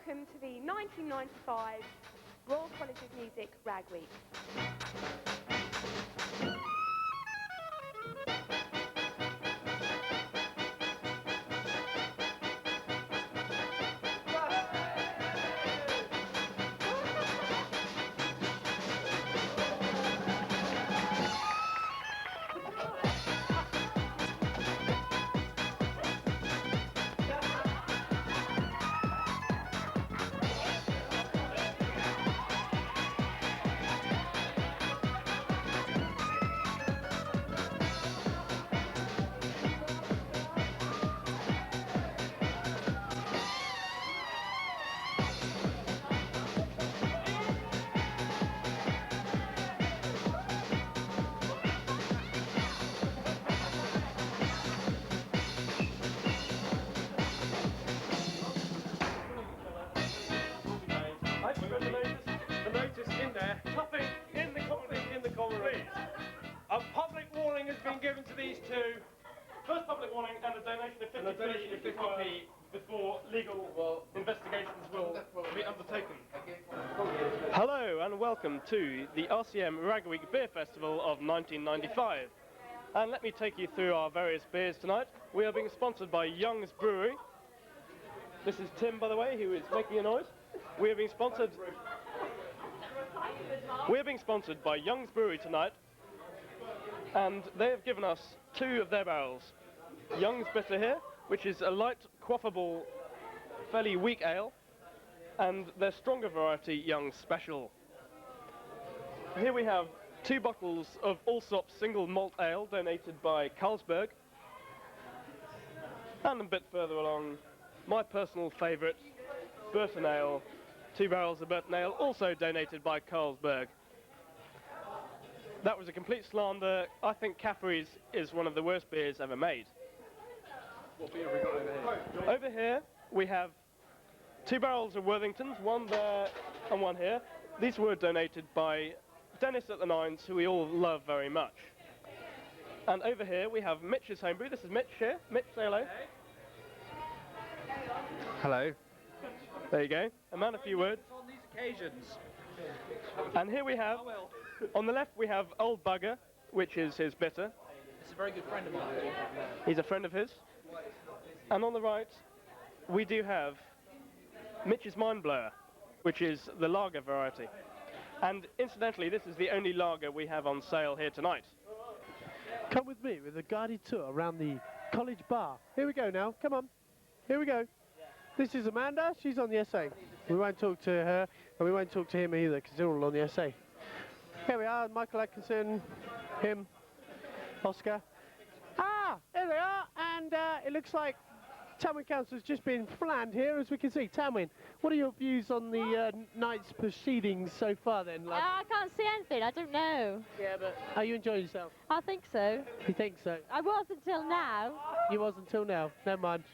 welcome to the 1995 Royal College of Music Rag Week. The notice in there, topic in the common room. A public warning has been given to these two. First public warning and a donation of 50p before legal investigations will be undertaken. Hello and welcome to the RCM Rag Week Beer Festival of 1995. And let me take you through our various beers tonight. We are being sponsored by Young's Brewery. This is Tim, by the way, who is making a noise. We are being sponsored by Young's Brewery tonight, and they have given us two of their barrels. Young's Bitter here, which is a light, quaffable, fairly weak ale, and their stronger variety, Young's Special. Here we have two bottles of Allsop single malt ale donated by Carlsberg, and a bit further along, my personal favourite, Burton Ale. 2 barrels of Burton Ale, also donated by Carlsberg. That was a complete slander. I think Caffrey's is one of the worst beers ever made. What beer have we got over here? Over here we have 2 barrels of Worthingtons, one there and one here. These were donated by Dennis at the Nines, who we all love very much. And over here we have Mitch's homebrew. This is Mitch here. Mitch, say hello. Hello. There you go, a man of few words. On these occasions. And here we have, on the left we have Old Bugger, which is his bitter. It's a very good friend of mine. He's a friend of his. And on the right, we do have Mitch's Mind Blower, which is the lager variety. And incidentally, this is the only lager we have on sale here tonight. Come with me with a guided tour around the college bar. Here we go now, come on, here we go. This is Amanda, she's on the essay. We won't talk to her, and we won't talk to him either, because they're all on the essay. Here we are, Michael Atkinson, him, Oscar. Ah, here they are, and it looks like Tamwin Council has just been flanned here, as we can see. Tamwin, what are your views on the night's proceedings so far then, love? I can't see anything, I don't know. Yeah, but are you enjoying yourself? I think so. You think so? I was until now. You was until now, never mind.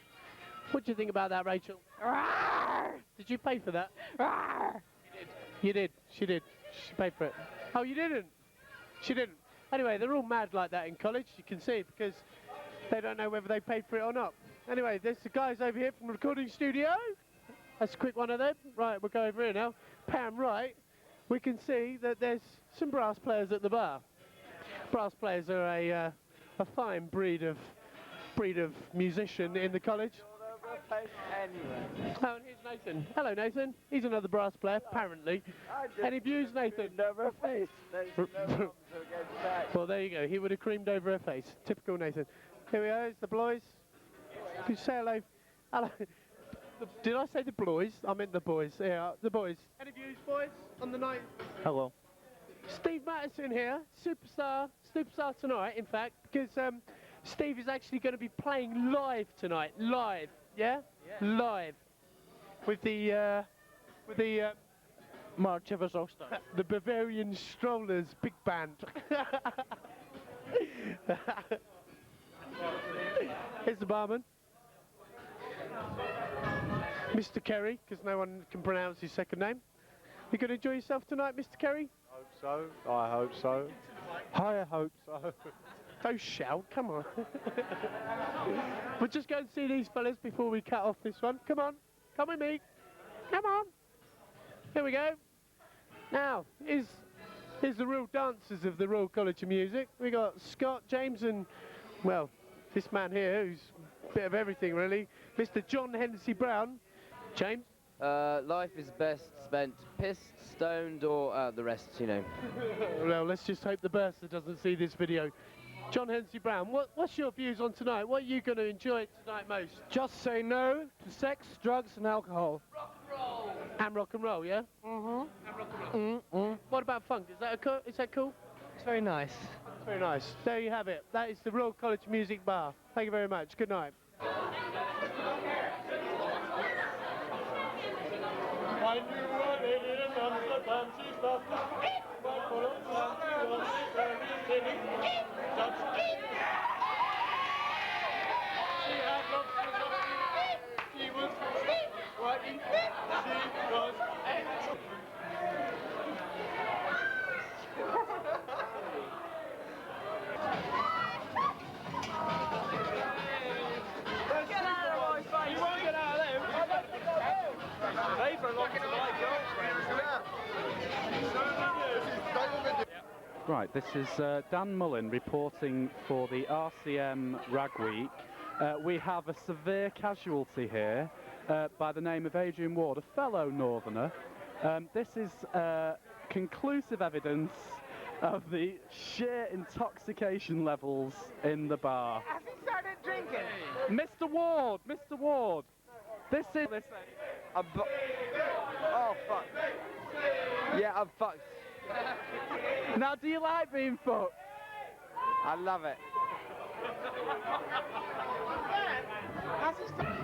What do you think about that, Rachel? Rawr! Did you pay for that? Rawr! You did. She did. She paid for it. Oh, you didn't? She didn't. Anyway, they're all mad like that in college, you can see, because they don't know whether they paid for it or not. Anyway, there's the guys over here from the recording studio. That's a quick one of them. Right, we'll go over here now. Pam, right, we can see that there's some brass players at the bar. Brass players are a fine breed of musician in the college. Oh, and here's Nathan. Hello, Nathan. He's another brass player, apparently. Any views, Nathan? Over her face. Well, there you go. He would have creamed over her face. Typical Nathan. Here we are. It's the boys. Could you say hello? Hello. Did I say the boys? I meant the boys. Yeah, the boys. Any views, boys, on the night? Hello. Steve Mattison here, superstar tonight, in fact, because Steve is actually going to be playing live tonight. Live, yeah? Live. With the March of us Oster. the Bavarian Strollers big band. Here's the barman. Mr. Kerry, because no one can pronounce his second name. You going to enjoy yourself tonight, Mr. Kerry? Hope so. I hope so. I hope so. Don't shout, come on. We'll just go and see these fellas before we cut off this one. Come on, come with me. Come on. Here we go. Now, here's the real dancers of the Royal College of Music. We got Scott, James, and, well, this man here who's a bit of everything, really. Mr. John Hennessy Brown. James? Life is best spent pissed, stoned, or the rest, you know. Well, let's just hope the bursar doesn't see this video. John Hennessy Brown, what's your views on tonight? What are you going to enjoy tonight most? Just say no to sex, drugs, and alcohol. And rock and roll, yeah? Mm-hmm. And rock and roll. What about funk? Is that cool? It's very nice. Very nice. There you have it. That is the Royal College Music Bar. Thank you very much. Good night. Right, this is Dan Mullin reporting for the RCM Rag Week. We have a severe casualty here by the name of Adrian Ward, a fellow Northerner. This is conclusive evidence of the sheer intoxication levels in the bar. Has he started drinking? Mr. Ward, Mr. Ward, this is... Oh, fuck. Yeah, I'm fucked. Now, do you like being fucked? I love it. Has he started?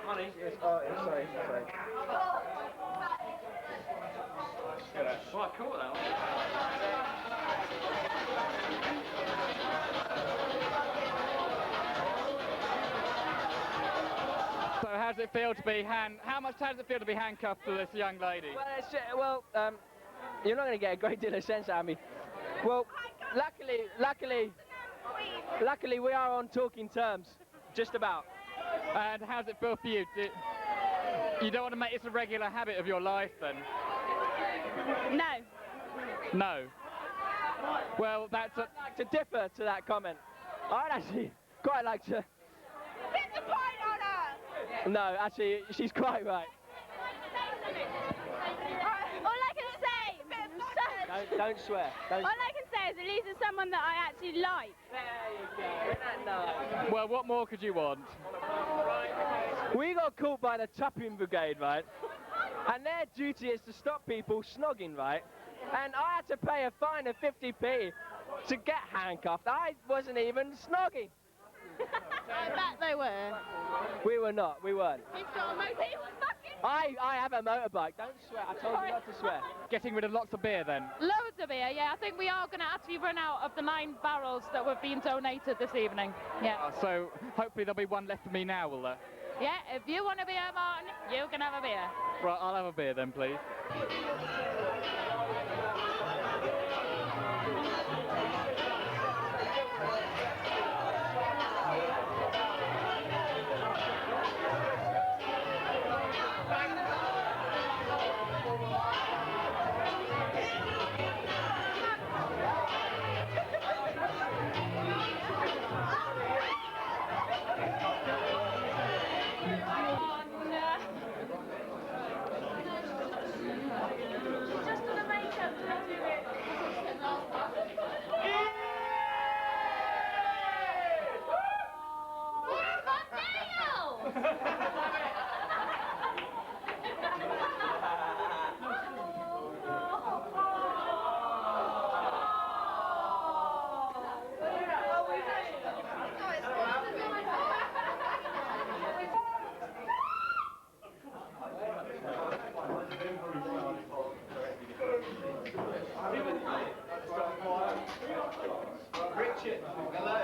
Honey. Yes, sorry. Right, cool now. So how does it feel to be handcuffed to this young lady? You're not going to get a great deal of sense out of me. Well, luckily we are on talking terms, just about. And how does it feel for you? You don't want to make this a regular habit of your life then? No. No. Well, that's a... I'd like to differ to that comment. I'd actually quite like to... Hit the point on her! No, actually, she's quite right. All I can say... Don't swear. All I can say is at least it's someone that I actually like. There you go. Well, what more could you want? We got caught by the Tupping Brigade, right? And their duty is to stop people snogging, right? And I had to pay a fine of 50p to get handcuffed. I wasn't even snogging. I bet they were. We were not, we weren't. He's got a motor. I have a motorbike. Don't swear, I told you not to swear. Getting rid of lots of beer then? Loads of beer, yeah. I think we are going to actually run out of the 9 barrels that were being donated this evening. Yeah. So hopefully there'll be one left for me now, will there? Yeah, if you want a beer, Martin, you can have a beer. Right, I'll have a beer then, please. Richard, hello.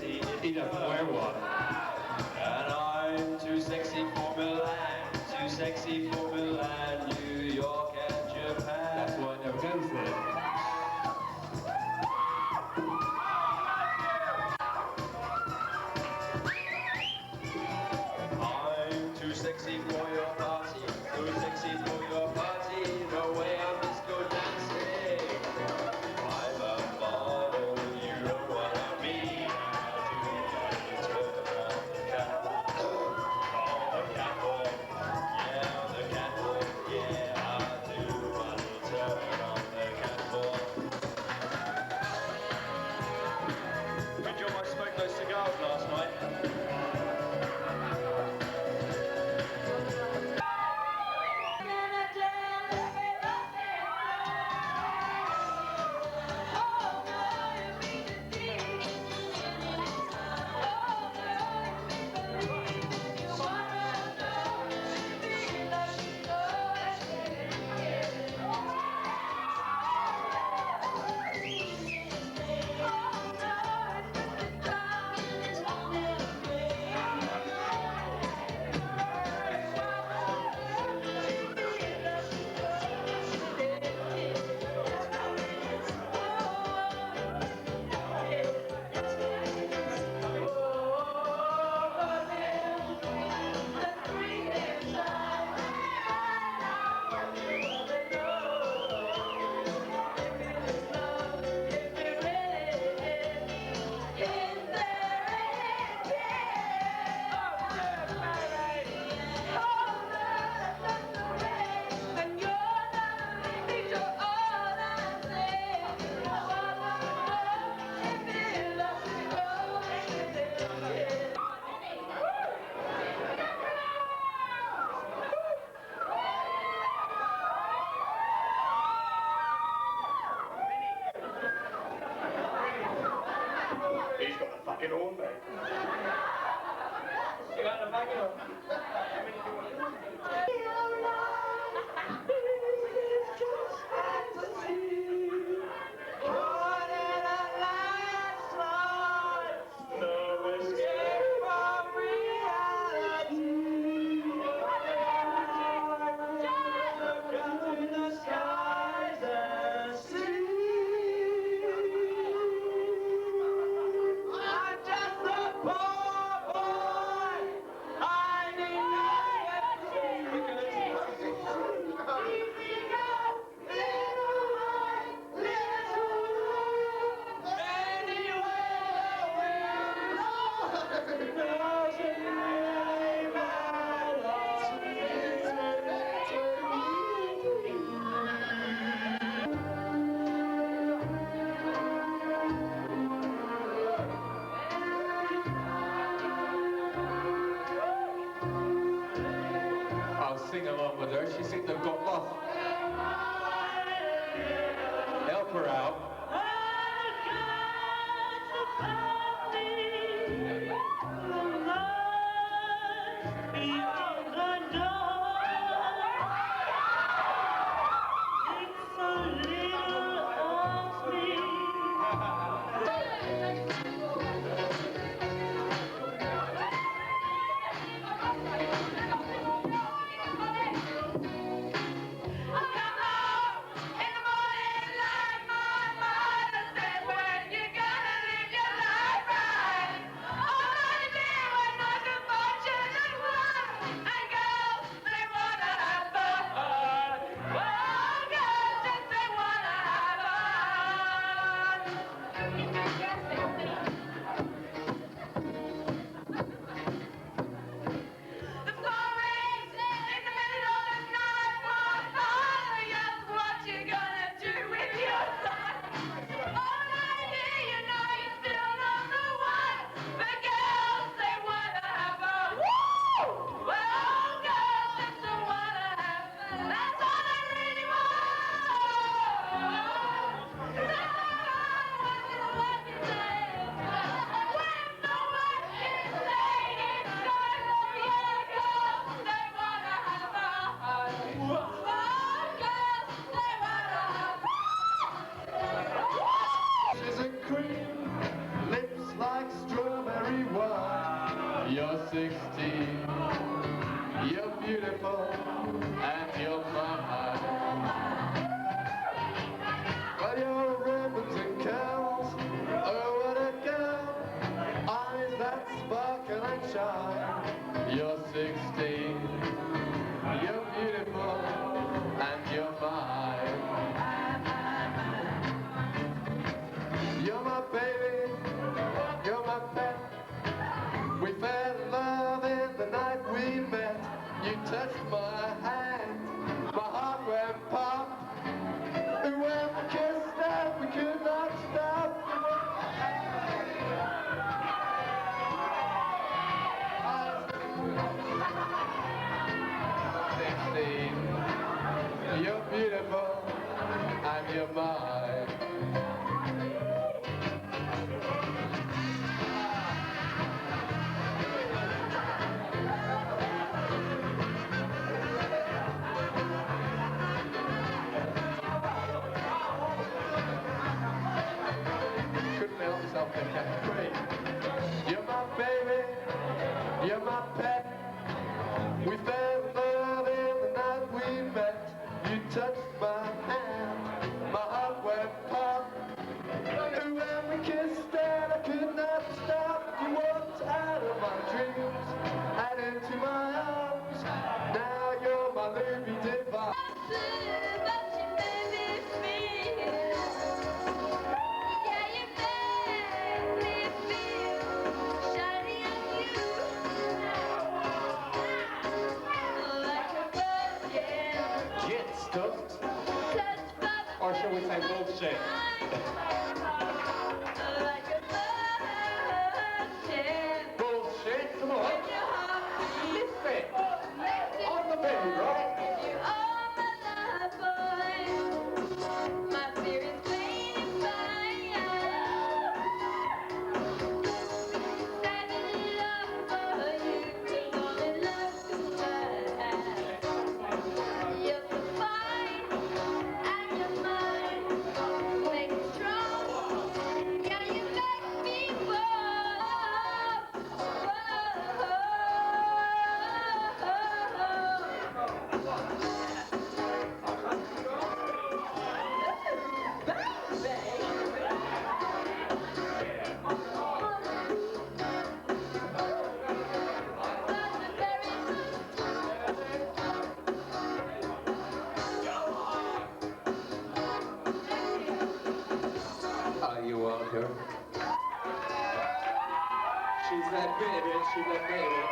sexy. He doesn't wear one. And I'm too sexy for Milan, too sexy for Milan, New York and Japan. That's why it never goes there. I'm too sexy for your party, too sexy for your party, the way I'm disco dancing. I'm a model, you know what I mean. I do turn on the catwalk, on the catwalk, yeah, on the catwalk, yeah, I do a little turn on the catwalk. Good job I smoked those cigars last night. He's got the fucking horn, mate. You got the fucking horn. No escape from reality. Look up to the skies and see. I'm just a poor boy. I need I'll sing along with her. She seems to have got lost. Help her out. You're 16, you're beautiful, and you're mine. But your ribbons and curls, oh what a girl, eyes that sparkle and shine. You're 16, you're beautiful, and you're mine. You're my baby, you're my pet. We fell in love in the night we met. You touched my hand, my heart went pop. And when we kissed that, we could not stop. 16, you're beautiful, and you're mine. You're my baby, you're my pet. We fell in love in the night we met. You touched my hand, my heart went pop. And when we kissed that, I could not stop. You walked out of my dreams and into my arms. Now you're my Louis Divine. Or shall we say bullshit? Bullshit, come on. Lift it. On the baby, right? You want her? She's that baby, she's that baby.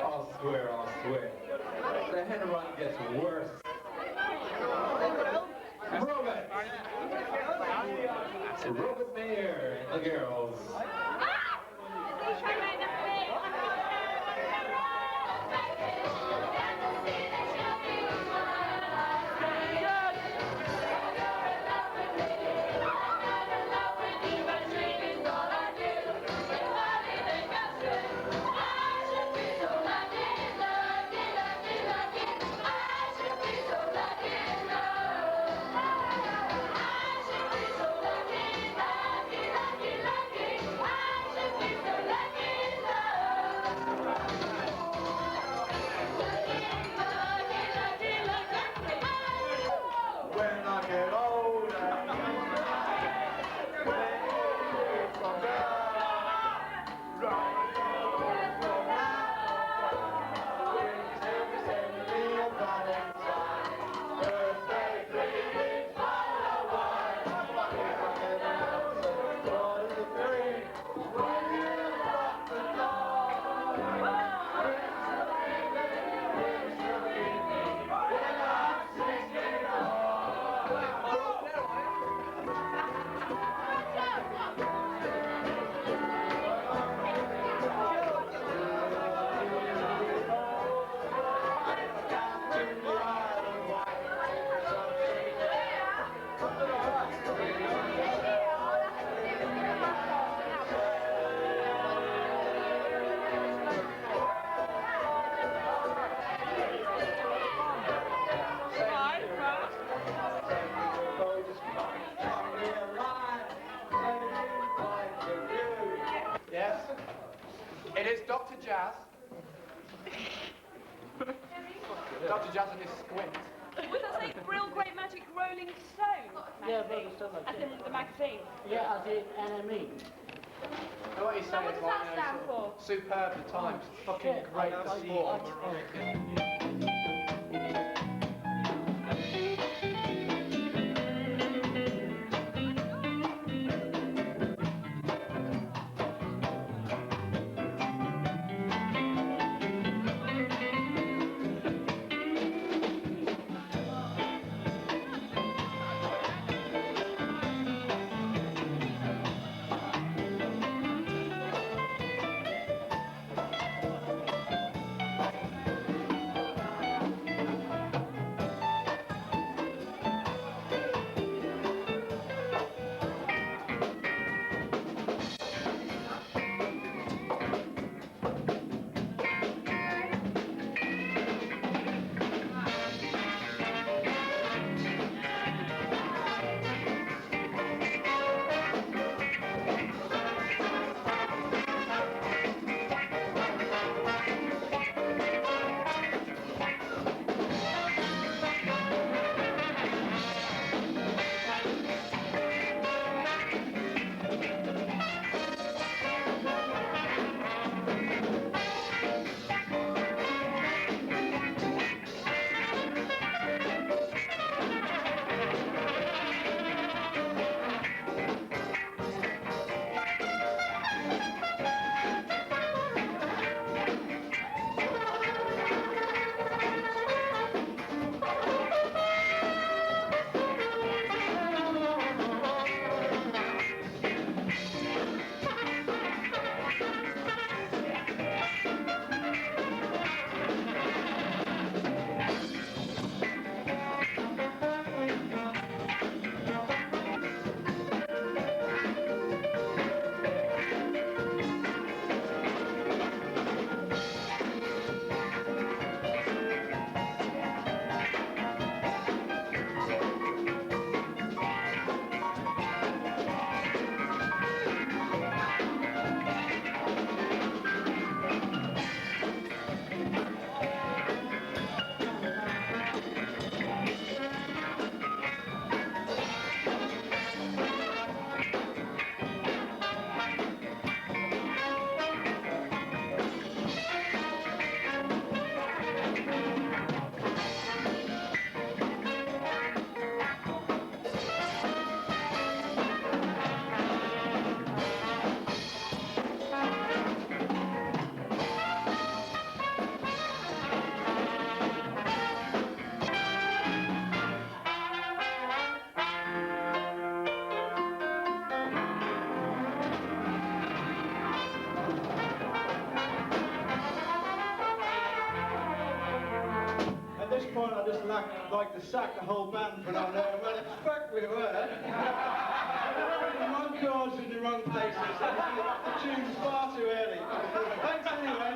I swear. The head run gets worse. Robert Mayer and the girls. Yes? It is Dr. Jazz. Dr. Jazz and his squint. Was that say Brill Great Magic Rolling Stone magazine? As in the magazine? Yeah, as in NME. And what he's saying What is does like, that stand for? superb the times, fucking great the sport. point I just like to sack the whole band for not knowing where the fuck we were. In the wrong chords in the wrong places. The tune's far too early. Thanks anyway.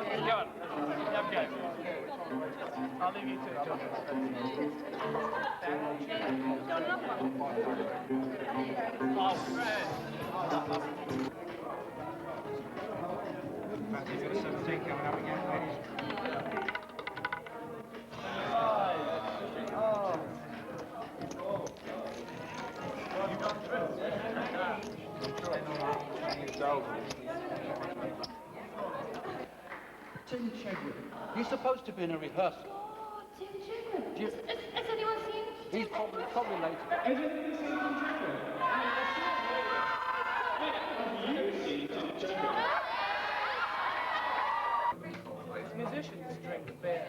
Go on. Have a go. I'll leave you to it, John. Oh, Fred. Matthew's got a 17 coming up again, ladies. Tim Chegwin. He's supposed to be in a rehearsal. Oh, Tim Chegwin. Has anyone seen him? He's probably late. Has anyone seen Tim Chegwin? You've seen Tim Chegwin. It's musicians drink beer.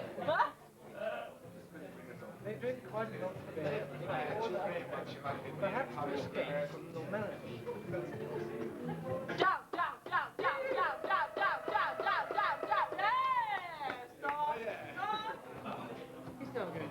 They drink quite a lot of beer. Perhaps to escape from normality. Down, down, down, down, down, down, down, down, down, down, down. Yeah! Stop! Stop! He's not going to.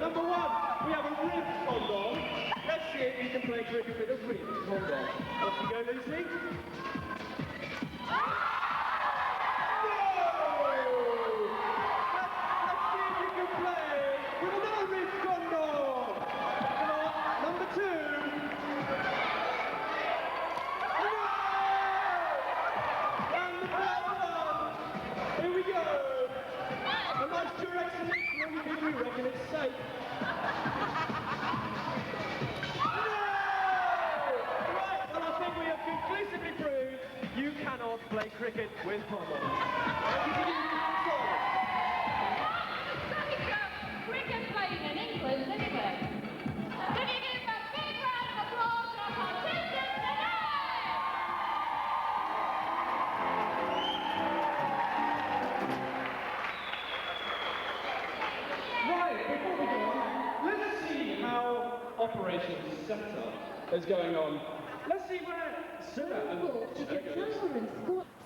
number one, we have a ribbed condom. Let's see if you can play cricket with a ribbed condom. Off you go, Lucy. Play cricket with condoms. Cricket playing in England anyway. Can you give a big round of applause to our contestants today? Right, before we go on, let's see how Operation Setup is going on. Let's see where Sarah and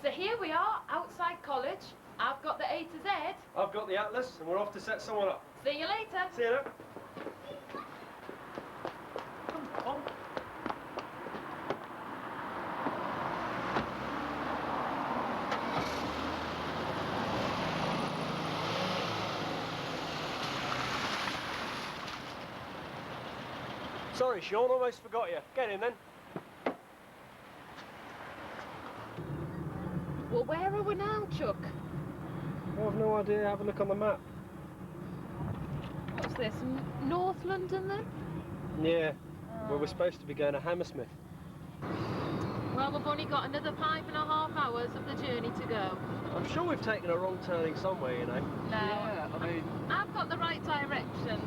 So here we are, outside college. I've got the A to Z. I've got the atlas, and we're off to set someone up. See you later. See you later. Come on. Sorry, Sean, almost forgot you. Get in then. Well, where are we now, Chuck? I've no idea. Have a look on the map. What's this? North London then? Yeah. Well, we're supposed to be going to Hammersmith. Well, we've only got another 5.5 hours of the journey to go. I'm sure we've taken a wrong turning somewhere, you know. No. Yeah, I mean... I've got the right directions.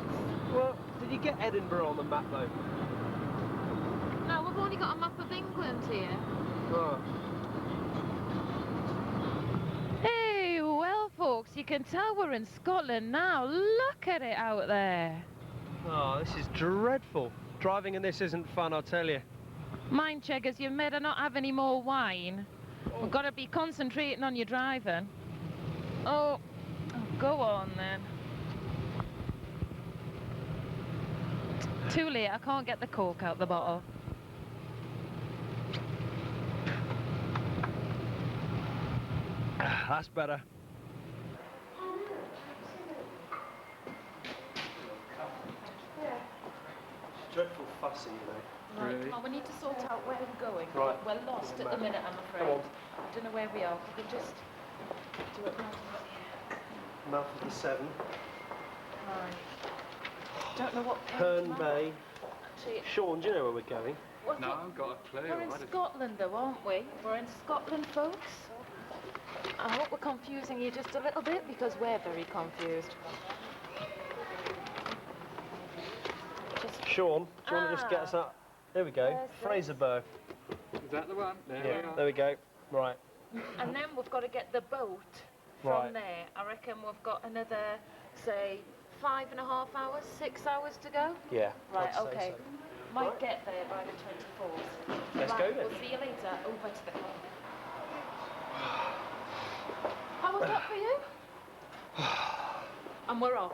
Well, did you get Edinburgh on the map, though? No, we've only got a map of England here. Oh. Hey, well, folks, you can tell we're in Scotland now. Look at it out there. Oh, this is dreadful. Driving in this isn't fun, I'll tell you. Mind checkers, you've made her not have any more wine. We've got to be concentrating on your driving. Oh, go on then. Too late, I can't get the Coke out the bottle. That's better. It's dreadful fussy, you know. Right, Really? come on, we need to sort out where we're going. Right. We're lost at the minute, I'm afraid. Come on. I don't know where we are. We can just do it right Mouth of the Severn. Right. Don't know what Herne Bay. Actually, Sean, do you know where we're going? what's No, it? I haven't got a clue. We're in Scotland though, aren't we? We're in Scotland, folks. I hope we're confusing you just a little bit because we're very confused. Sean, do you want to just get us up? There we go. Fraserburgh. Is that the one? There Yeah, we are. there we go. Right. And then we've got to get the boat from Right. there. I reckon we've got another, say, 5.5 hours, 6 hours to go. Yeah. Right, I'd say okay. so. Might Right. get there by the 24th. Let's right, go then. We'll see you later. Over to the car. How was that for you? And we're off.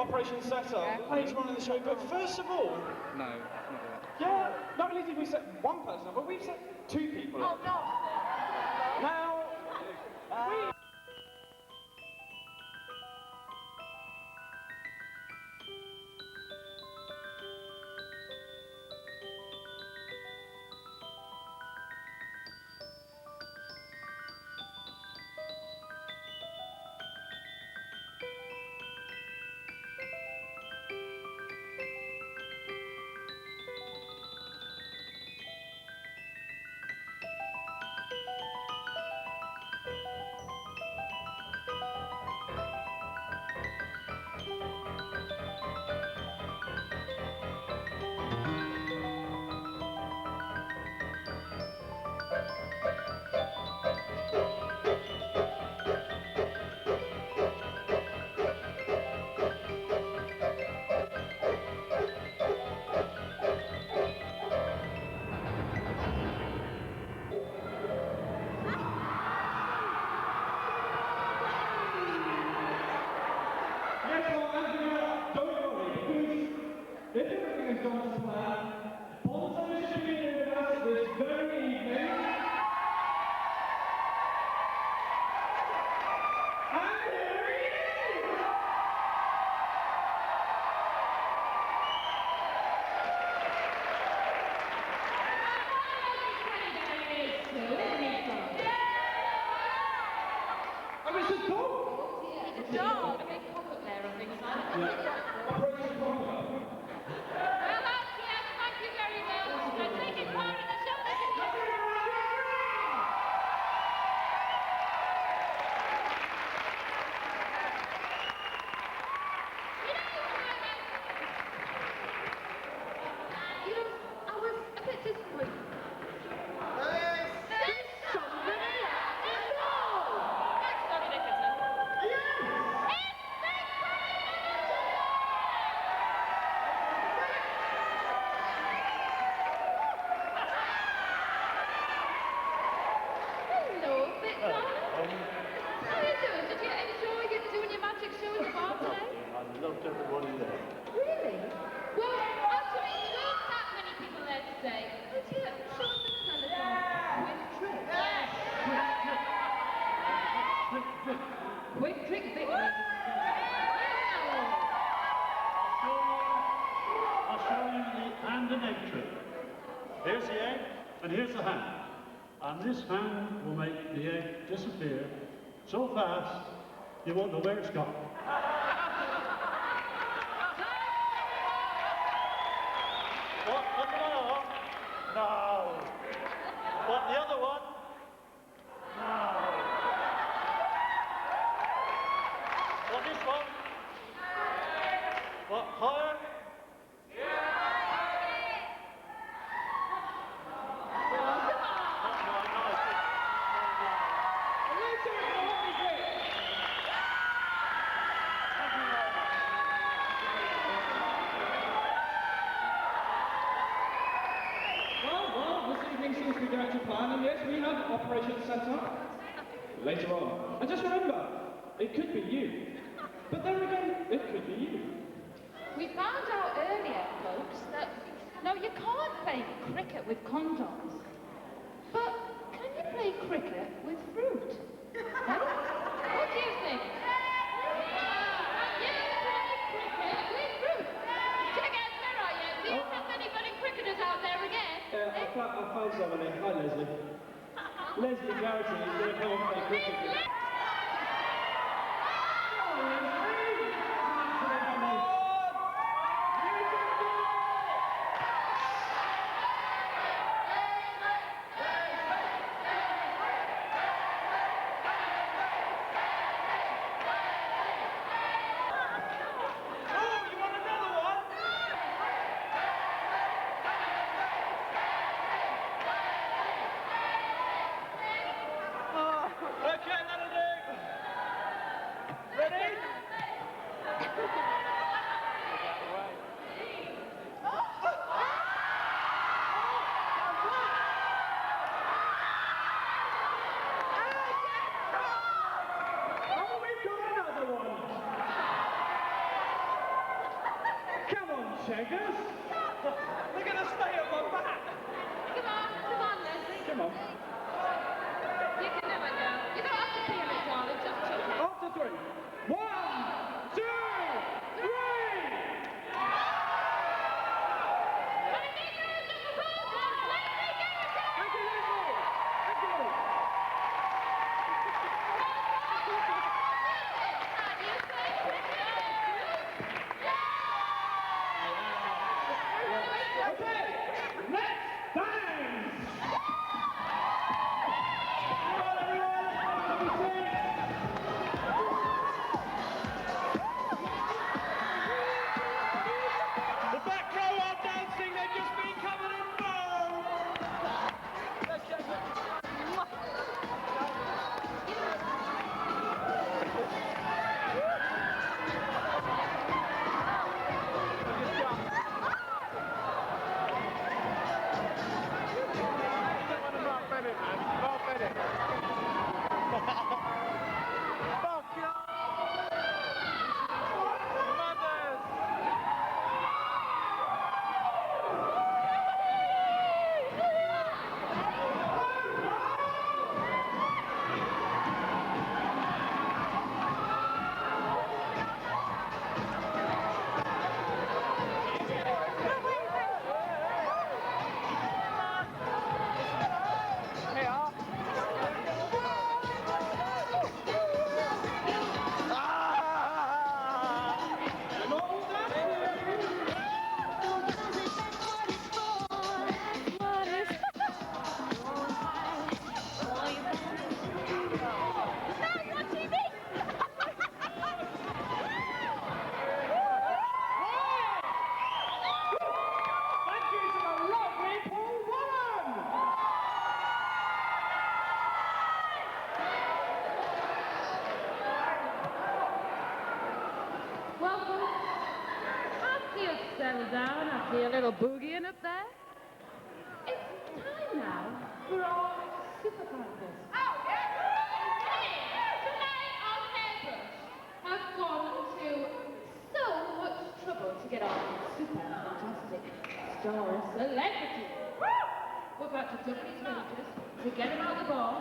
operation set up later on in the show, but first of all... No, it's not that. Yeah, not only did we set one person up, but we've set two people up. Oh, no. Now, we... If everything has gone to plan, Paulson should be here with us this very evening. And here he is! And Mrs. Paul! Dog. A big pocket there and things like that. Operation Conquer. Well, RCM, thank you very much for taking part in the show. You know, I was a bit disappointed. There's somebody left to know. Thanks, Tommy Dickinson. Hello, Victor. How are you doing? Did you enjoy doing your magic show in the bar today? I loved everybody there. Really? Well, actually, there weren't that many people there today. Could you show us the telephone? Quick trick victory. I'll show you the hand and egg trick. Here's the egg, and here's the hand. And this hand will make the egg disappear so fast you won't know where it's gone. What? Look at that. No. What? The other one? No. What? This one? What? Higher? Well, this evening seems to be going to plan, and yes, we have operation set up. Later on. And just remember, it could be you. But then again, it could be you. We found out earlier, folks, that no, you can't play cricket with condoms. But can you play cricket with fruit? Huh? What do you think? You play cricket with fruit. Tickets, where are you? Do you have any budding cricketers out there again? I found somebody. Hi, Leslie. Leslie Garrity is going to come and play cricket with me. Okay, that'll do. beggars. They're going to stay at my back. Come on, Leslie. Come on. You can do it now. You don't have to feel it, darling. Just chuck it. After 3. 1, 2, 3. The back row are dancing, they've just been covered in foam! Welcome. After you've settled down, after your little boogieing up there, it's time now for our super practice. Tonight, our neighbours have gone to so much trouble to get our super fantastic star celebrity. We've had to double his wages to get him out the bar.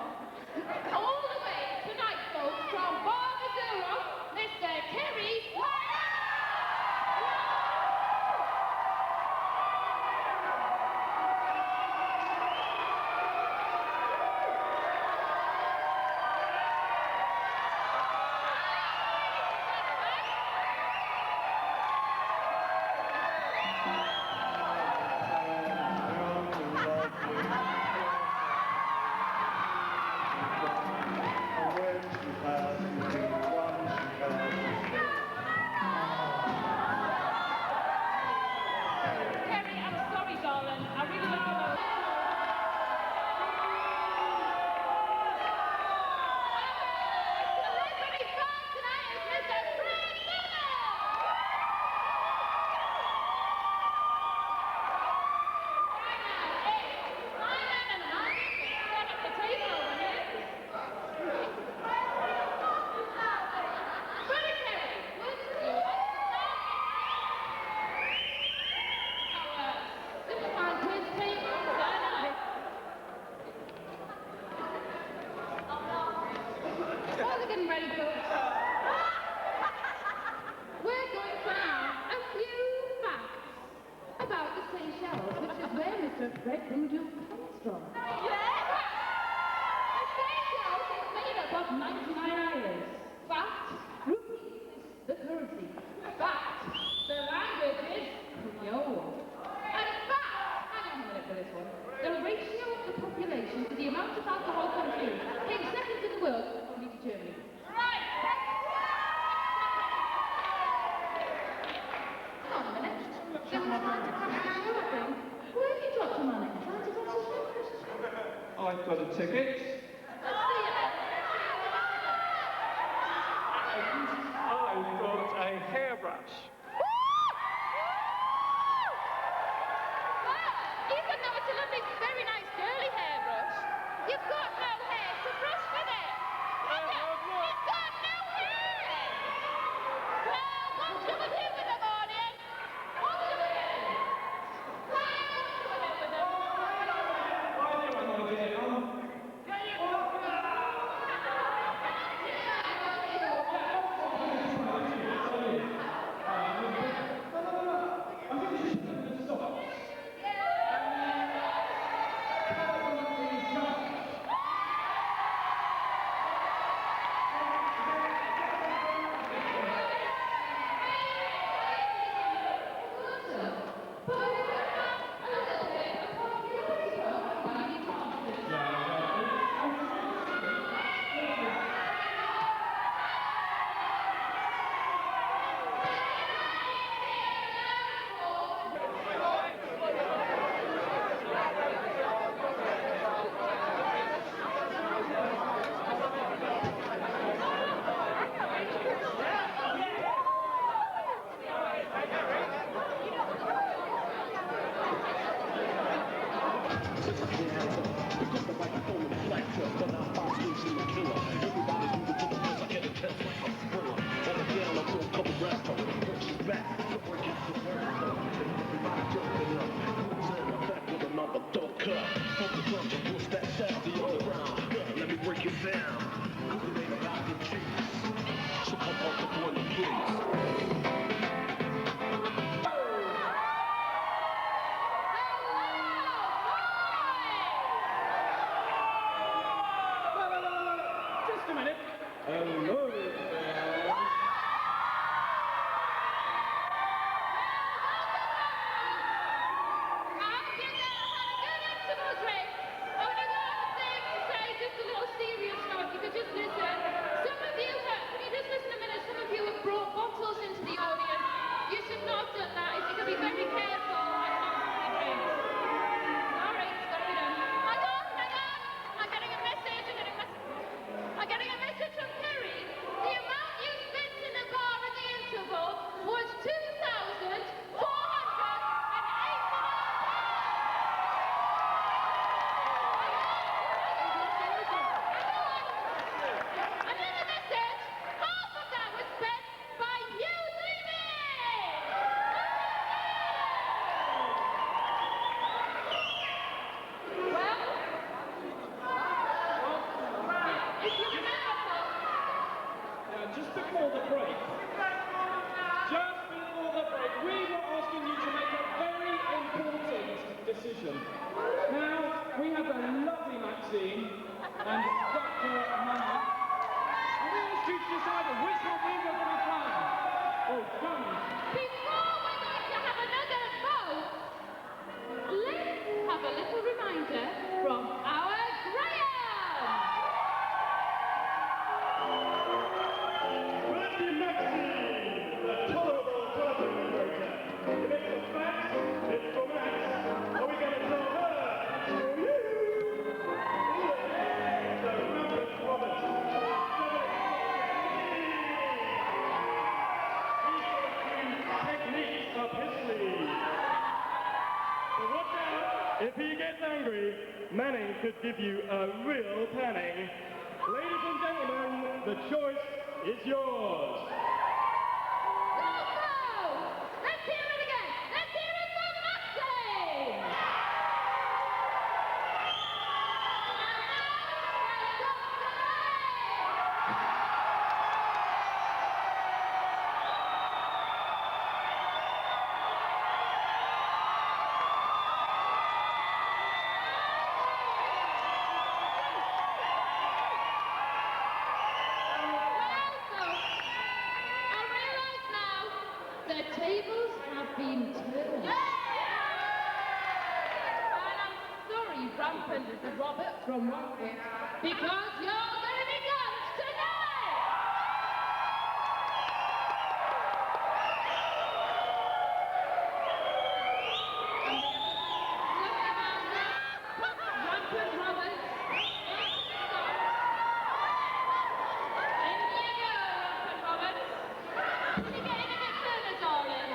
All the way tonight, folks, from Barbadura, Mr. Kerry. Kerry, I'm sorry, darling. I really don't know. Celebrity star tonight is Mr. Craig Miller. Hey, my man and I set up the table over here. Brother Kerry, would you like to start? Superman quiz table tonight. While they're getting ready, folks, we're going to have a few facts about the Seychelles, which is where Mr. Fred Voodoo comes from. The Seychelles is made up of 99 islands. Fact, rupees, the currency. Fact, the language is Creole. And fact, hang on a minute for this one, the ratio of the population to the amount of alcohol consumed came second in the world, only to Germany. Right! Hang on a minute. They were trying to crash the show, I think. Where have you dropped your money? Trying to crash the show? I've got a ticket. Let's see it. I've got a hairbrush. Even though it's a lovely, very nice girly hairbrush, you've got no hair to brush with it. You've got no hair. Well, what shall we do with them, audience? What shall we do? Just a minute. Just before the break, we were asking you to make a very important decision. Now, we have a lovely Maxine and Dr. Mama, and we asked you to decide which one we were going to play. Oh, come. Before we're going to have another vote, let's have a little reminder from our Graham. If he gets angry, Manning could give you a real panning. Ladies and gentlemen, the choice is yours. Let's hear it again. Let's hear it for Maxine. The tables have been turned. And I'm sorry, Rampant Robert from Rockford, because you're going to be guns tonight! Rampant Robert. In you go, Rampant Robert. Can you get in a bit further, darling?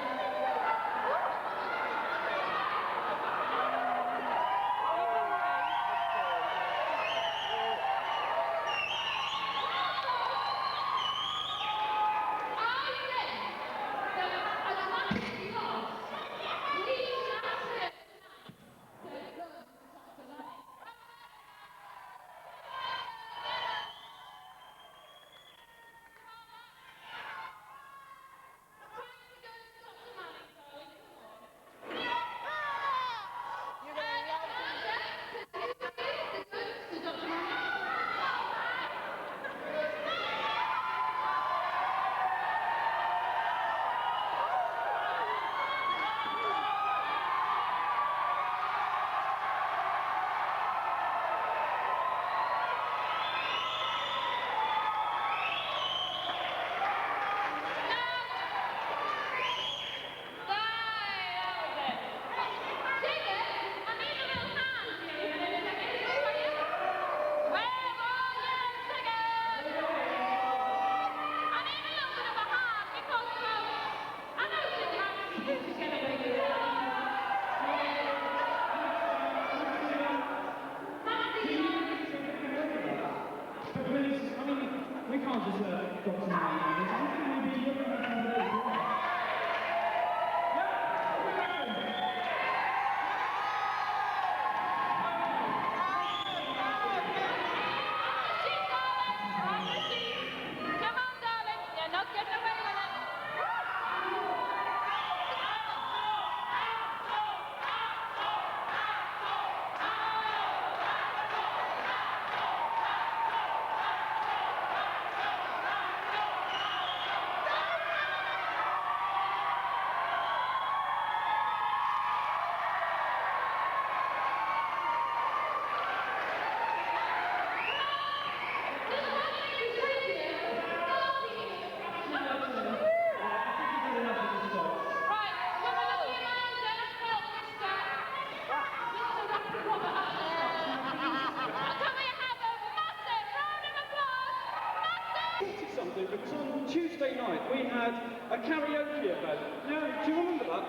because on Tuesday night we had a karaoke event. Now, do you remember that?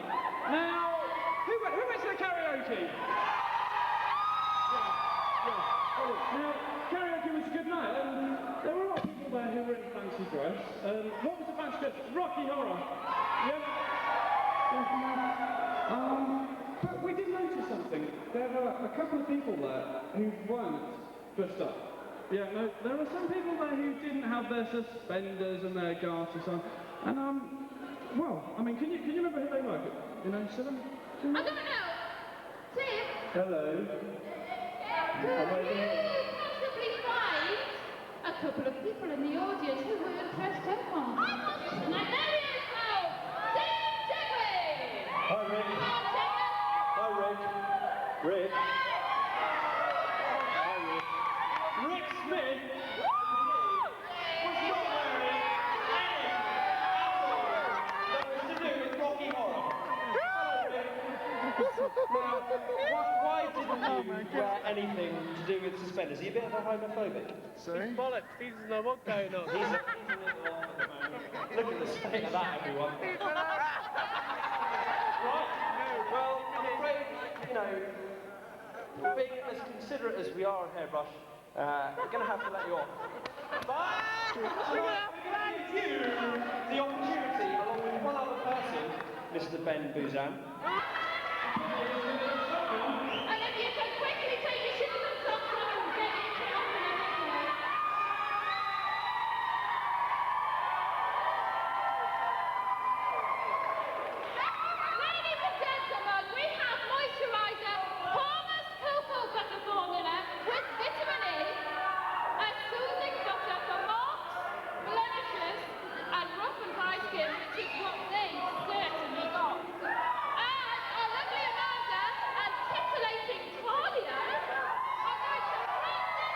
Now, who went to the karaoke? Now, karaoke was a good night, and there were a lot of people there who were in fancy dress. What was the fancy dress? Rocky Horror. Yeah. But we did notice something. There were a couple of people there who weren't dressed up. Yeah, no, there were some people there who didn't have their suspenders and their garters on. And, well, I mean, can you remember who they were? You know, so them? I don't know. Tim? Hello. Could you possibly find a couple of people in the audience who weren't dressed up on? Like, there he is now! Tim Tigway! Hi, Rick. Hi, Rick. Rick. Hi, Rick. Rick Smith was not wearing anything that was to do with Rocky Horror. Why didn't you wear anything to do with suspenders? Are you a bit of a homophobic? Sorry? Bollocks, he doesn't know what's going on. He's a little off at the moment. Look at the state of that, everyone. Right? Well, I'm afraid, you know, being as considerate as we are on Hairbrush, we're going to have to let you off. But we're going to give you the opportunity, along with one other person, Mr. Ben Bouzan. And if you can quickly take your shoes and socks off and get into your Ladies and gentlemen, we have moisturiser Palmer's Cocoa Butter Formula with vitamin E, a soothing butter for marks, blemishes, and rough and dry skin, which is what they certainly got. And a lovely Amanda and titillating Talia are going to bring them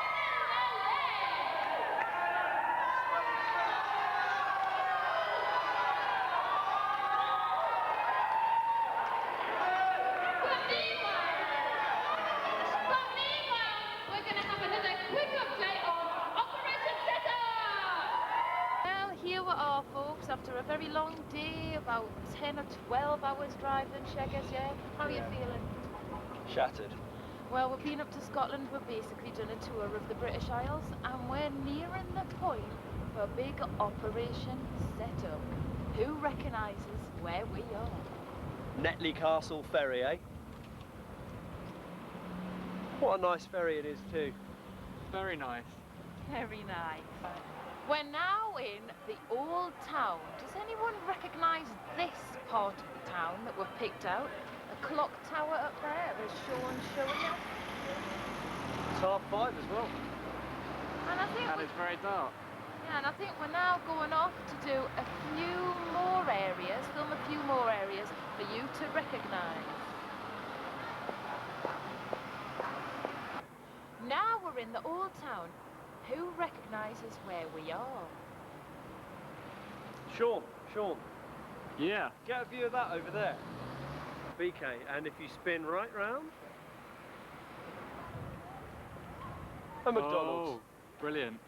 But meanwhile, we're going to have another quick update on Operation Setup! Well, here we are, folks, after a very long day, about 10 or 12 hours driving, Shaggers, yeah? How are you feeling? Shattered. Well, we've been up to Scotland, we've basically done a tour of the British Isles, and we're nearing the point for big Operation Setup. Who recognises where we are? Netley Castle Ferry, eh? What a nice ferry it is too. Very nice. Very nice. We're now in the old town. Does anyone recognise this part of the town that we've picked out? A clock tower up there, as Sean's showing us. It's 5:30 as well. And I think And it's very dark. yeah, and I think we're now going off to do a few more areas, film a few more areas for you to recognise. Now we're in the old town. Who recognises where we are? Sean. Yeah. Get a view of that over there. BK, and if you spin right round, a McDonald's. Oh, brilliant.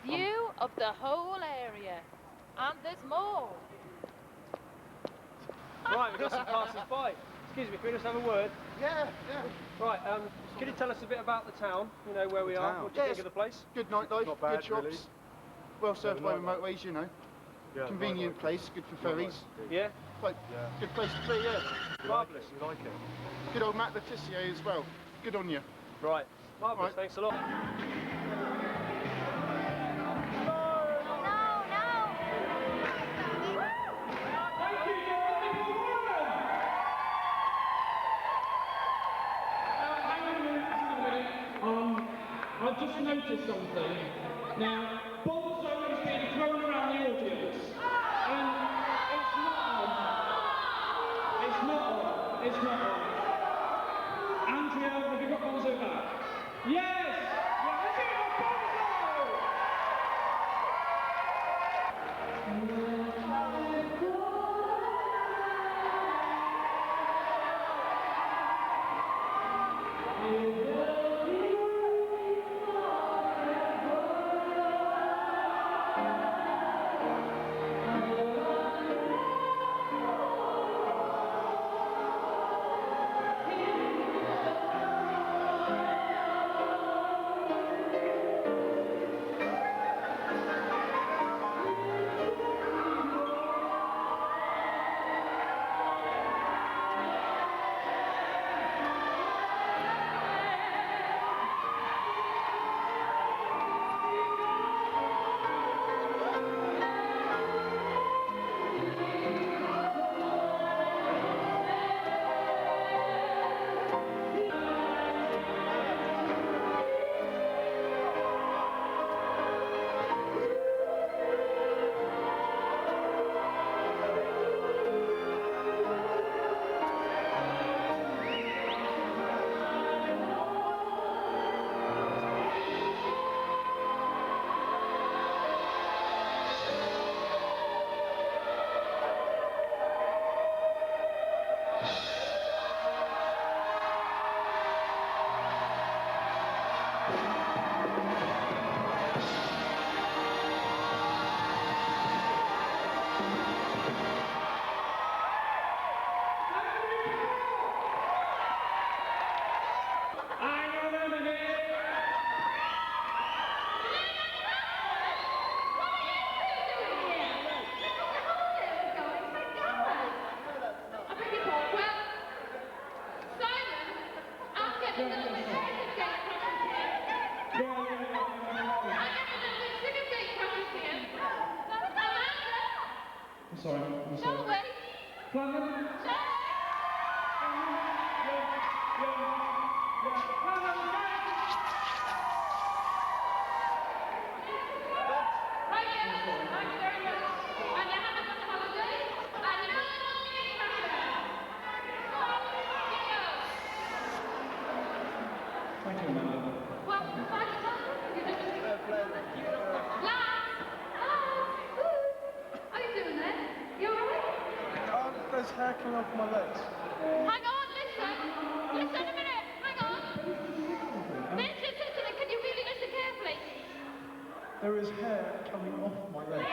View of the whole area. And there's more. Right, we've got some passers-by. Excuse me, can we just have a word? Yeah. Right, can you tell us a bit about the town? You know, where we are? What do you think of the place? Good nightlife, Not bad, good shops. really. Well served by the nightlife. motorways, you know. Yeah, Convenient place, good for ferries. Yeah? Quite good place to be, yeah. Marvellous. You like it? Good old Matt Letitia as well. Good on you. Right. Marvellous, Right. thanks a lot. I've just noticed something. Now, bombs are being thrown around the audience, and it's not on. It's not on. Andrea, have you got Bonzo back? Yes! Yeah, let's hear it for Bonzo! Thank you, Amanda. Well, thanks, how you doing there? You alright? There's hair coming off my legs. Hang on, listen. Listen a minute. Hang on. Listen. Can you really listen carefully? There is hair coming off my legs.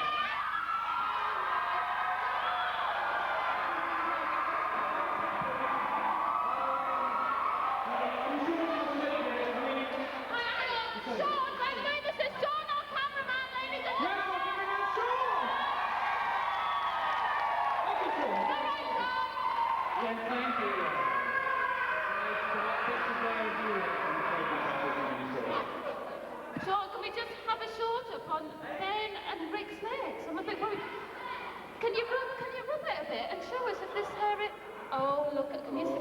Sean, by the way, this is Sean, our cameraman, ladies and gentlemen. Yes, thank you. Sean, can we just have a short up on Ben and Rick's legs? I'm a bit worried. Can you rub it a bit and show us if this hair is... Oh, look, can you see that?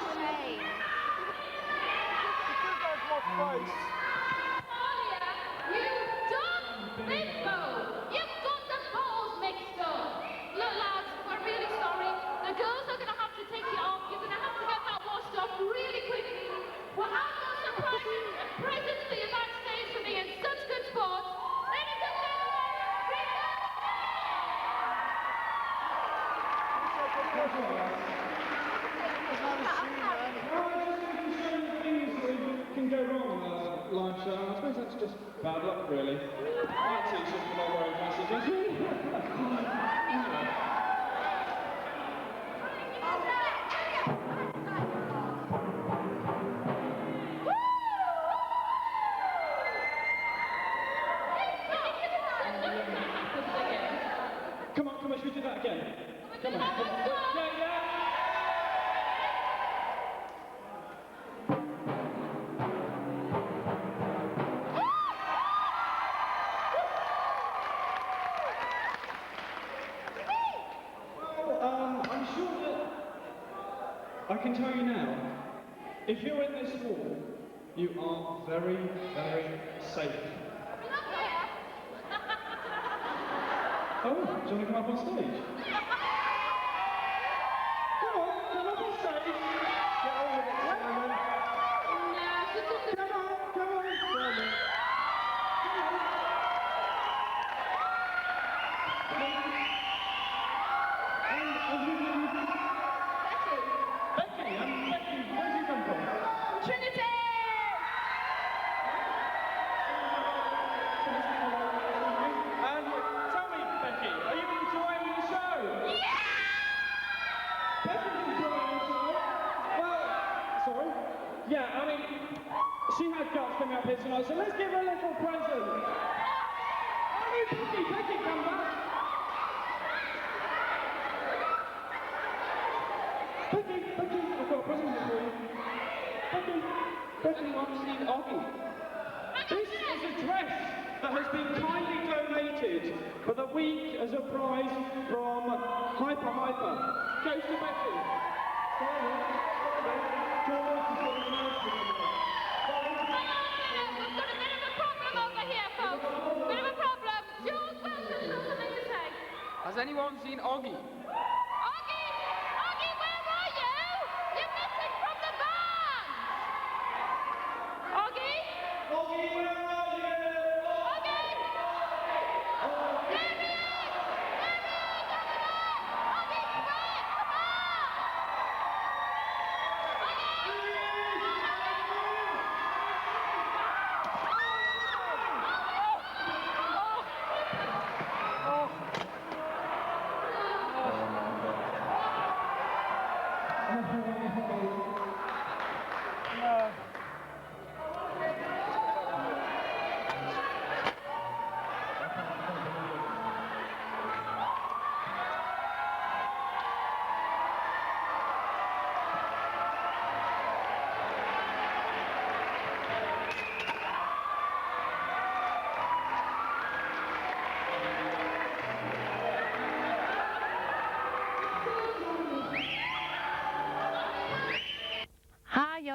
Shame. Alia, you dumb bimbo! You've got the balls mixed up. Look, lads, we're really sorry. The girls are going to have to take you off. You're going to have to get that washed off really quickly. Well, I've got surprises and presents for you backstage for me in such good sport. Ladies and Can go wrong on a live show. I suppose that's just bad luck, really. My t-shirts for not wearing messages. Come on, should we do that again? Come on. Yeah. I'm sure that I can tell you now, if you're in this hall, you are very, very safe. Oh, do you want to come up on stage? Come up on stage. Get on with it, Simon. Come on. Becky, where do you come from? Trinity! And tell me, Becky, are you enjoying the show? Yeah! Becky's enjoying the show? Well, sorry? Yeah, I mean, she had guts coming up here tonight, so let's give her a little present. Oh, Becky, come back. Becky, I've got a present here for you. Becky, I've seen Oggy. This is a dress that has been kindly donated for the week as a prize from Hyper. Goes to Becky. We've got a bit of a problem over here, folks. Bit of a problem. Jules Wilson, something to say. Has anyone seen Oggy? Oggy, where are you? You're missing from the band. Oggy? Oggy, where are you? Oggy? There he is! Oggy, quiet, come on!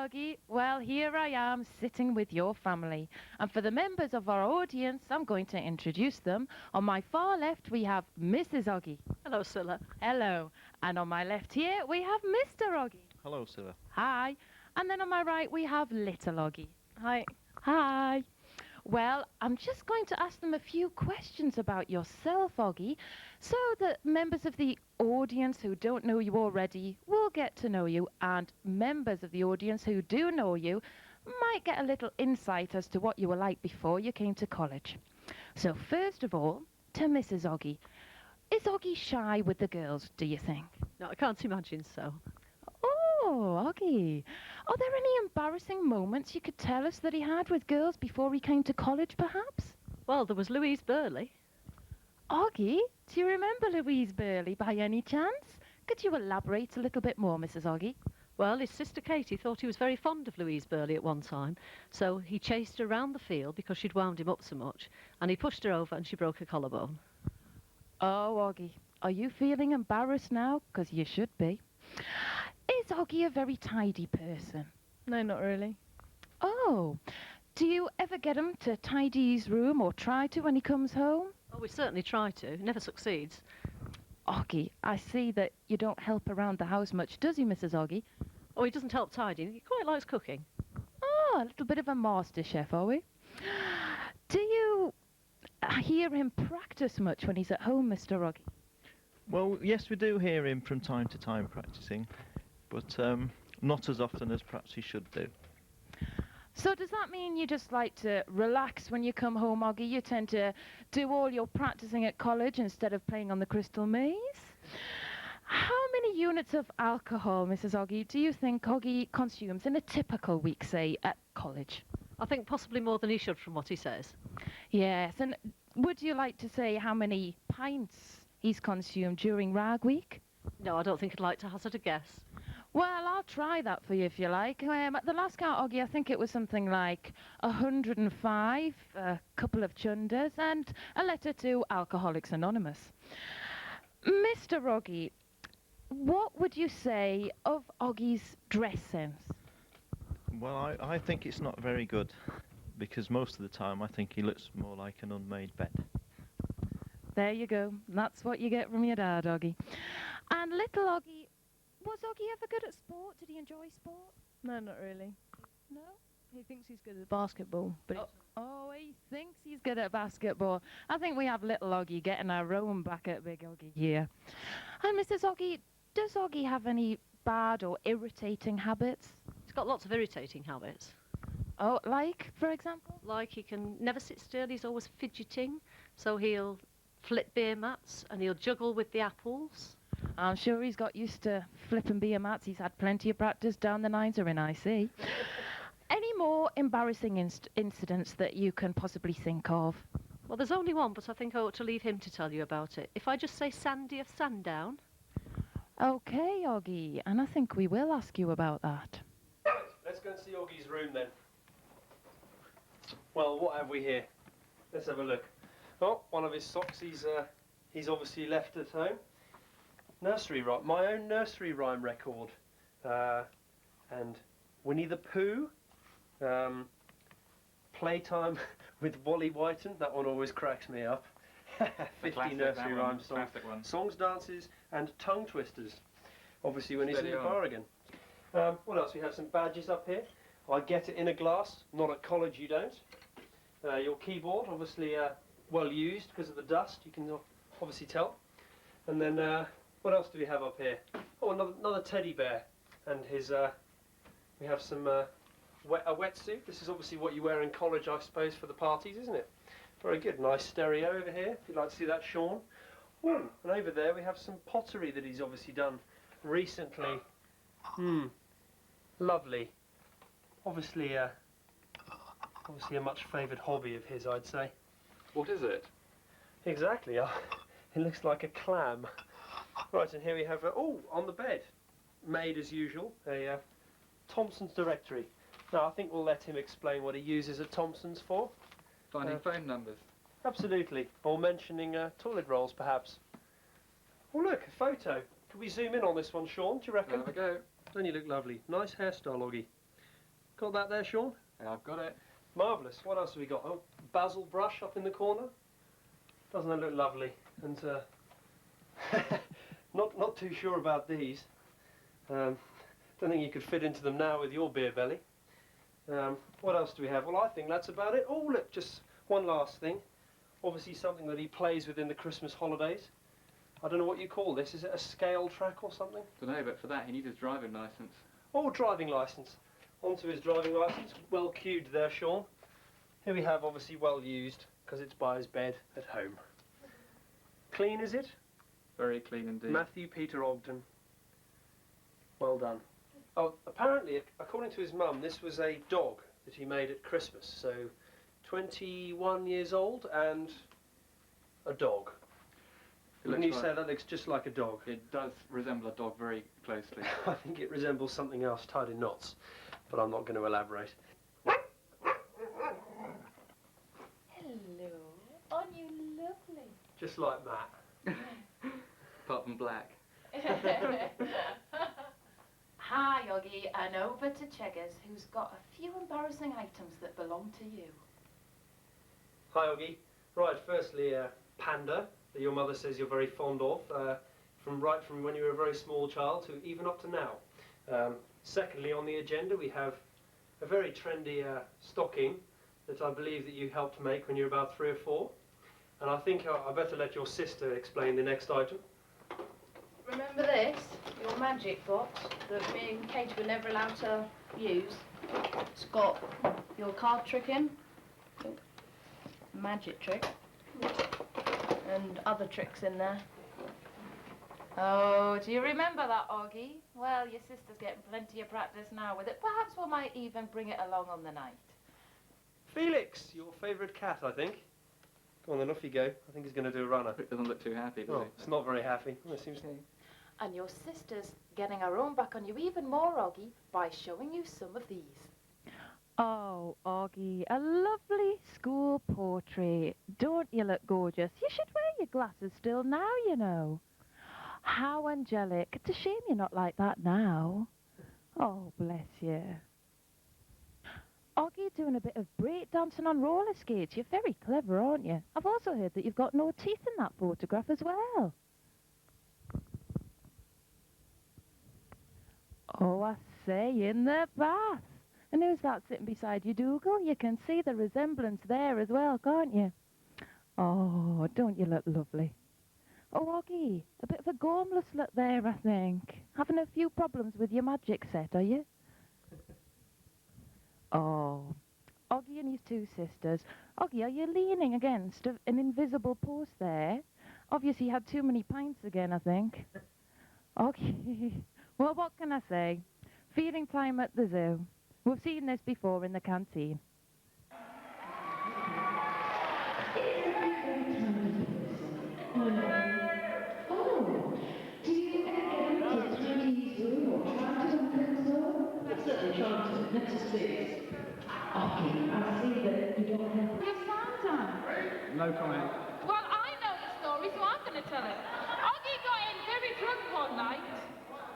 Oggy. Well, here I am sitting with your family. And for the members of our audience, I'm going to introduce them. On my far left, we have Mrs. Oggy. Hello, Scylla. Hello. And on my left here, we have Mr. Oggy. Hello, Scylla. Hi. And then on my right, we have Little Oggy. Hi. Hi. Well, I'm just going to ask them a few questions about yourself, Oggy, so that members of the audience who don't know you already will get to know you, and members of the audience who do know you might get a little insight as to what you were like before you came to college. So first of all, to Mrs. Oggy. Is Oggy shy with the girls, do you think? No, I can't imagine so. Oh, Oggy. Are there any embarrassing moments you could tell us that he had with girls before he came to college, perhaps? Well, there was Louise Burley. Oggy, do you remember Louise Burley by any chance? Could you elaborate a little bit more, Mrs. Oggy? Well, his sister Katie thought he was very fond of Louise Burley at one time, so he chased her around the field because she'd wound him up so much, and he pushed her over and she broke her collarbone. Oh, Oggy, are you feeling embarrassed now? 'Cause you should be. Is Oggy a very tidy person? No, not really. Oh, do you ever get him to tidy his room or try to when he comes home? Oh, we certainly try to. It never succeeds. Oggy, I see that you don't help around the house much, does he, Mrs. Oggy? Oh, he doesn't help tidying. He quite likes cooking. Oh, a little bit of a master chef, are we? Do you hear him practice much when he's at home, Mr. Oggy? Well, yes, we do hear him from time to time practicing, but not as often as perhaps he should do. So does that mean you just like to relax when you come home, Oggy? You tend to do all your practicing at college instead of playing on the Crystal Maze? How many units of alcohol, Mrs. Oggy, do you think Oggy consumes in a typical week, say, at college? I think possibly more than he should from what he says. Yes, and would you like to say how many pints he's consumed during Rag Week? No, I don't think I'd like to hazard a guess. Well, I'll try that for you if you like. At the last count, Oggy, I think it was something like 105, a couple of chundas, and a letter to Alcoholics Anonymous. Mr. Oggy, what would you say of Oggy's dress sense? Well, I think it's not very good, because most of the time I think he looks more like an unmade bed. There you go. That's what you get from your dad, Oggy. And little Oggy, was Oggy ever good at sport? Did he enjoy sport? No, not really. No? He thinks he's good at basketball, but Oh, he thinks he's good at basketball. I think we have little Oggy getting our own back at Big Oggy here. And Mrs. Oggy, does Oggy have any bad or irritating habits? He's got lots of irritating habits. Oh, like, for example? Like he can never sit still, he's always fidgeting, so he'll flip beer mats and he'll juggle with the apples. I'm sure he's got used to flipping beer mats. He's had plenty of practice down the nines or in IC. Any more embarrassing incidents that you can possibly think of? Well, there's only one, but I think I ought to leave him to tell you about it. If I just say Sandy of Sandown. Okay, Oggy, and I think we will ask you about that. Right, let's go and see Oggy's room then. Well, what have we here? Let's have a look. Oh, one of his socks he's obviously left at home. Nursery rhyme, my own nursery rhyme record. And Winnie the Pooh. Playtime with Wally Whiten, that one always cracks me up. 50 nursery rhyme songs. Songs, dances and tongue twisters. Obviously when he's in the bar again. What else? We have some badges up here. I get it in a glass, not at college you don't. Your keyboard, obviously well used because of the dust, you can obviously tell. And then what else do we have up here? Oh, another teddy bear. And his, we have some, a wetsuit. This is obviously what you wear in college, I suppose, for the parties, isn't it? Very good. Nice stereo over here, if you'd like to see that, Sean. Ooh, and over there we have some pottery that he's obviously done recently. Lovely. Obviously a much favoured hobby of his, I'd say. What is it? Exactly. It looks like a clam. Right, and here we have, on the bed, made as usual, a Thompson's directory. Now, I think we'll let him explain what he uses at Thompson's for. Finding phone numbers. Absolutely. Or mentioning toilet rolls, perhaps. Oh, look, a photo. Can we zoom in on this one, Sean, do you reckon? There we go. Don't you look lovely? Nice hairstyle, Oggy. Got that there, Sean? Yeah, I've got it. Marvellous. What else have we got? Oh, basil brush up in the corner. Doesn't that look lovely? And not too sure about these. Don't think you could fit into them now with your beer belly. What else do we have? Well, I think that's about it. Oh, look, just one last thing. Obviously something that he plays within the Christmas holidays. I don't know what you call this. Is it a scale track or something? Don't know, but for that he needs his driving licence. Oh, driving licence. Onto his driving licence. Well cued there, Sean. Here we have, obviously well used, because it's by his bed at home. Clean, is it? Very clean indeed. Matthew Peter Ogden. Well done. Oh, apparently, according to his mum, this was a dog that he made at Christmas. So, 21 years old and a dog. Wouldn't you say that looks just like a dog? It does resemble a dog very closely. I think it resembles something else tied in knots, but I'm not going to elaborate. Hello. Aren't you lovely? Just like Matt. Apart from black. Hi, Oggy, and over to Cheggers, who's got a few embarrassing items that belong to you. Hi, Oggy. Right, firstly, Panda, that your mother says you're very fond of, right from when you were a very small child to even up to now. Secondly, on the agenda, we have a very trendy stocking that I believe that you helped make when you were about 3 or 4. And I think I better let your sister explain the next item. Remember this? Your magic box that me and Kate were never allowed to use. It's got your card trick in, magic trick, and other tricks in there. Oh, do you remember that, Oggy? Well, your sister's getting plenty of practice now with it. Perhaps we might even bring it along on the night. Felix, your favourite cat, I think. Go on then, off you go. I think he's going to do a runner. It doesn't look too happy, does Oh, it? it's not very happy. Well, it seems to... And your sister's getting her own back on you even more, Oggy, by showing you some of these. Oh, Augie, a lovely school portrait. Don't you look gorgeous? You should wear your glasses still now, you know. How angelic. It's a shame you're not like that now. Oh, bless you. Augie, doing a bit of break dancing on roller skates. You're very clever, aren't you? I've also heard that you've got no teeth in that photograph as well. Oh, I say, in the bath. And who's that sitting beside you, Dougal? You can see the resemblance there as well, can't you? Oh, don't you look lovely? Oh, Augie, a bit of a gormless look there, I think. Having a few problems with your magic set, are you? Oh, Augie and his 2 sisters. Augie, are you leaning against an invisible post there? Obviously you had too many pints again, I think. Augie, well, what can I say? Feeding time at the zoo. We've seen this before in the canteen. No comment. Well, I know the story, so I'm going to tell it. Oggy got in very drunk one night.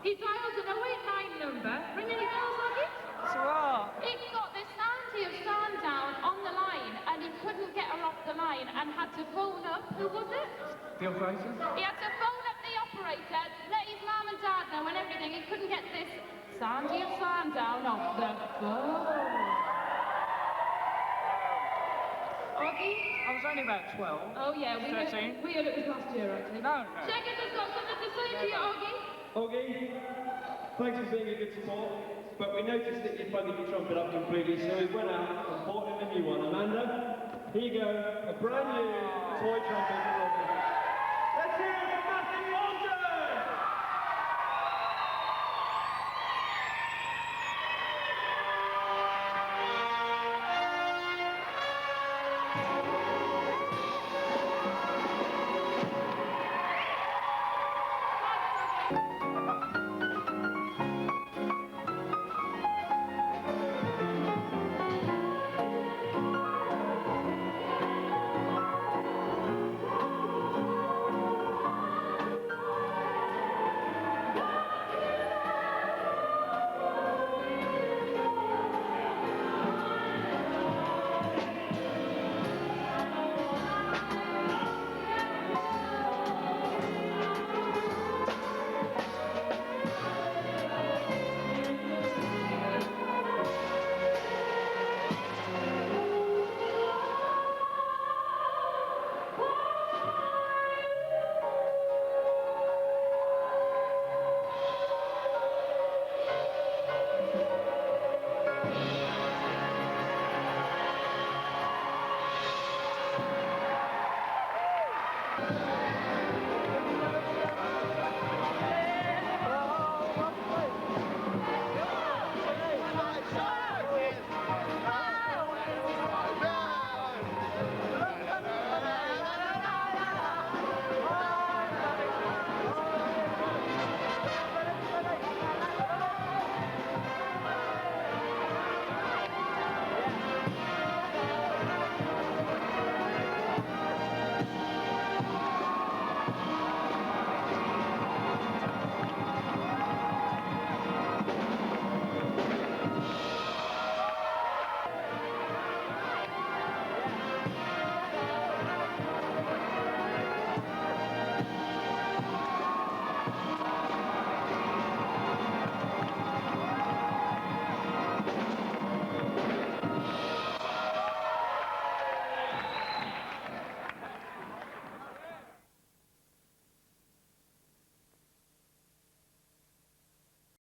He dialed an 089 number. Ring any bells, Oggy? That's right. He got this auntie of Sandown on the line, and he couldn't get her off the line and had to phone up. Who was it? The operator? He had to phone up the operator, let his mum and dad know and everything. He couldn't get this Sandy of Sandown off the phone. Oggy? I was only about 12. Oh, yeah, we 13. heard it was last year, actually. No. Checkers has got something to say to you, Oggy. Oggy, thanks for being a good support, but we noticed that you'd buggered your trumpet up completely, so we went out and bought him a new one. Amanda, here you go, a brand new toy trumpet.